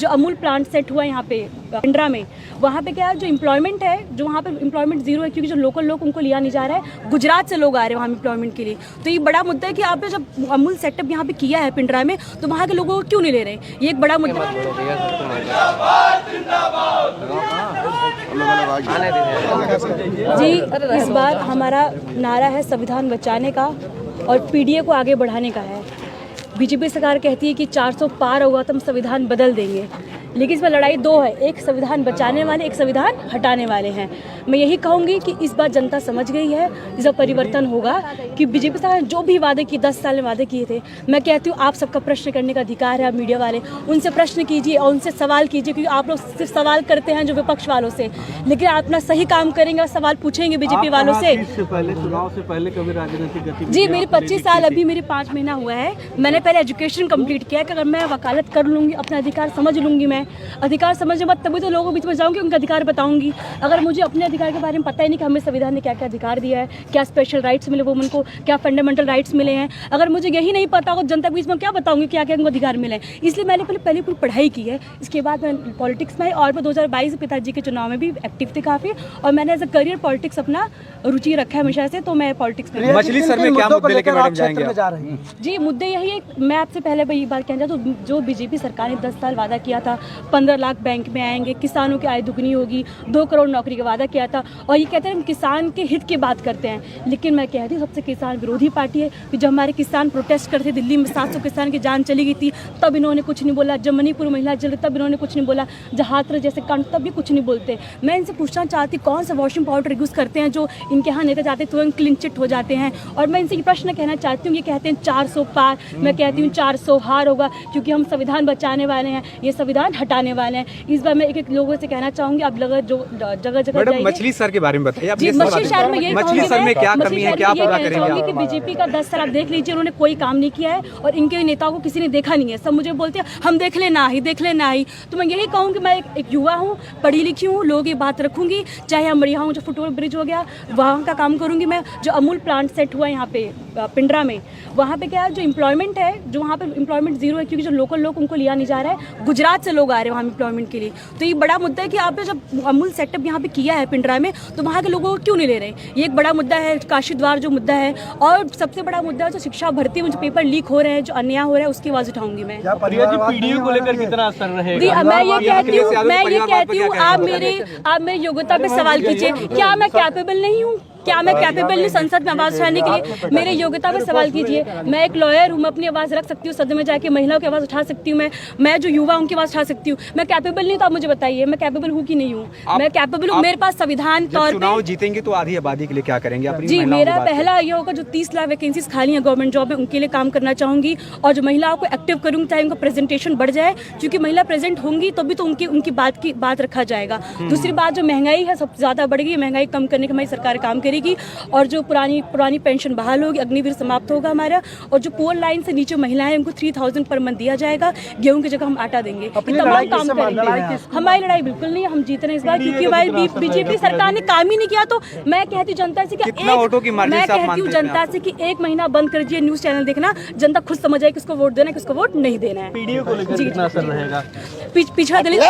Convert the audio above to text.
जो Amul plant set हुआ है यहाँ पे पिंडरा में, वहाँ पे क्या है जो एम्प्लॉयमेंट है, जो वहाँ पे एम्प्लॉयमेंट जीरो है, क्योंकि जो लोकल लोग उनको लिया नहीं जा रहा है, गुजरात से लोग आ रहे हैं वहाँ एम्प्लॉयमेंट के लिए। तो ये बड़ा मुद्दा है कि आपने जब अमूल सेटअप यहाँ पे किया है पिंडरा में, तो वहाँ के लोगों को क्यों नहीं ले रहे? ये एक बड़ा मुद्दा है। जी, इस बार हमारा नारा है संविधान बचाने का और पीडीए को आगे बढ़ाने का है। बीजेपी सरकार कहती है कि 400 पार होगा तो हम संविधान बदल देंगे, लेकिन इसमें लड़ाई दो है, एक संविधान बचाने वाले, एक संविधान हटाने वाले हैं। मैं यही कहूँगी कि इस बार जनता समझ गई है, इसका परिवर्तन होगा कि बीजेपी सरकार जो भी वादे किए 10 साल में वादे किए थे, मैं कहती हूँ आप सबका प्रश्न करने का अधिकार है। आप मीडिया वाले उनसे प्रश्न कीजिए और उनसे सवाल कीजिए, क्योंकि आप लोग सिर्फ सवाल करते हैं जो विपक्ष वालों से, लेकिन आप अपना सही काम करेंगे और सवाल पूछेंगे बीजेपी वालों से। चुनाव से पहले कभी राजनीतिक गतिविधि? जी, मेरे 25 साल, अभी मेरे 5 महीना हुआ है। मैंने पहले एजुकेशन कंप्लीट किया है कि अगर मैं वकालत कर लूँगी, अपना अधिकार समझ लूँगी, मैं अधिकार समझने बाद तभी तो लोगों के बीच में जाऊँगी, उनका अधिकार बताऊँगी। अगर मुझे अपने अधिकार के बारे में पता ही नहीं कि हमें संविधान ने क्या क्या अधिकार दिया है, क्या स्पेशल राइट्स मिले वुमन को, क्या फंडामेंटल राइट्स मिले हैं, अगर मुझे यही नहीं पता होगा जनता के बीच में क्या बताऊँगी क्या क्या उनको अधिकार मिले हैं। इसलिए मैंने पहले पूरी पढ़ाई की है, इसके बाद मैं पॉलिटिक्स में आई और मैं 2022 पिताजी के चुनाव में भी एक्टिव थी काफ़ी, और मैंने एज अ करियर पॉलिटिक्स अपना रुचि रखा है हमेशा से, तो मैं पॉलिटिक्स में। मछली सर में क्या मुद्दे लेकर मैडम जाएंगे? जी, मुद्दे यही है, मैं आपसे पहले ये बात कहना चाहता हूँ, जो बीजेपी सरकार ने 10 साल वादा किया था, 15 लाख बैंक में आएंगे, किसानों की आय दुगनी होगी, 2 करोड़ नौकरी का वादा किया था, और ये कहते हैं हम किसान के हित की बात करते हैं, लेकिन मैं कहती हूँ सबसे किसान विरोधी पार्टी है कि जब हमारे किसान प्रोटेस्ट करते, दिल्ली में 700 किसान की जान चली गई थी, तब इन्होंने कुछ नहीं बोला, जब मणिपुर महिला जल तब इन्होंने कुछ नहीं बोला, जहात्र जैसे कांड तब भी कुछ नहीं बोलते। मैं इनसे पूछना चाहती कौन सा वॉशिंग पाउडर यूज़ करते हैं जो इनके यहाँ नेता जाते तुरंत क्लीन चिट हो जाते हैं। और मैं इनसे ये प्रश्न कहना चाहती हूँ, ये कहते हैं 400 पार, मैं कहती हूँ 400 हार होगा, क्योंकि हम संविधान बचाने वाले हैं, ये संविधान हटाने वाले हैं। इस बार मैं एक लोगों से कहना चाहूँगी, आप जगह जगह मछली सर के बारे में बताइए। जी, मछली शहर में यही मछली सर में क्या कमी है, क्या पूरा करेंगे? कि बीजेपी का 10 साल आप देख लीजिए, उन्होंने कोई काम नहीं किया है और इनके नेताओं को किसी ने देखा नहीं है। सब मुझे बोलते हैं हम देख लेना ही, देख लेना ही। तो मैं यही कहूँ कि मैं एक युवा हूँ, पढ़ी लिखी हूँ, लोगों की बात रखूंगी, चाहे हम बढ़िया हूँ, जो फुटओवर ब्रिज हो गया वहाँ का काम करूँगी मैं। जो अमूल प्लांट सेट हुआ है यहाँ पे पिंडरा में, वहाँ पे क्या है जो एम्प्लॉयमेंट है, जो वहाँ पे एम्प्लॉयमेंट जीरो है, क्योंकि जो लोकल लोग उनको लिया नहीं जा रहा है, गुजरात से लोग आ रहे हैं वहाँ एम्प्लॉयमेंट के लिए। तो ये बड़ा मुद्दा है कि आपने जब अमूल सेटअप यहाँ पे किया है पिंडरा में, तो वहाँ के लोगों को क्यों नहीं ले रहे? ये एक बड़ा मुद्दा है। काशी द्वार जो मुद्दा है, और सबसे बड़ा मुद्दा है जो शिक्षा भर्ती में जो पेपर लीक हो रहे हैं, जो अन्याय हो रहा है, उसकी आवाज उठाऊंगी मैं। पीडीए को लेकर कितना असर रहेगा? मैं ये कहती हूँ आप मेरी योग्यता पे सवाल कीजिए। क्या मैं कैपेबल नहीं हूँ? क्या मैं कैपेबल नहीं संसद में आवाज उठाने के लिए? मेरे योग्यता पे सवाल कीजिए। मैं एक लॉयर हूँ, मैं अपनी आवाज रख सकती हूँ, सदन में जाके महिलाओं की आवाज उठा सकती हूँ, मैं जो युवा उनकी आवाज उठा सकती हूँ। मैं कैपेबल नहीं, तो आप मुझे बताइए मैं कैपेबल हूँ कि नहीं हूँ? मैं कैपेबल हूँ, मेरे पास संविधान तौर पे। चुनाव जीतेंगे तो आधी आबादी के लिए क्या करेंगे? जी, मेरा पहला ये होगा, जो 30 लाख वैकेंसीज खाली हैं गवर्नमेंट जॉब में, उनके लिए काम करना चाहूंगी, और जो महिलाओं को एक्टिव करूंगी, चाहे उनका प्रेजेंटेशन बढ़ जाए, क्योंकि महिला प्रेजेंट होंगी तभी तो उनकी बात रखा जाएगा। दूसरी बात, जो महंगाई है सबसे ज्यादा बढ़ गई, महंगाई कम करने की हमारी सरकार काम करेगी, और जो पुरानी पेंशन बहाल होगी, अग्निवीर समाप्त होगा हमारा, और जो पुअर लाइन से नीचे महिलाएं उनको 3000 पर मंथ दिया जाएगा, गेहूं की जगह हम आटा देंगे, तमाम काम करेंगे। हमारी लड़ाई बिल्कुल नहीं है, हम जीत रहे हैं इस बार, क्योंकि हमारी बीजेपी सरकार ने काम ही नहीं किया। तो मैं कहती हूँ जनता से कि एक महीना बंद कर दीजिए न्यूज चैनल देखना, जनता खुद समझ जाए किसको वोट देना है, किसको वोट नहीं देना है। पीडीए को लेकर कितना असर रहेगा? पिछड़ा दलित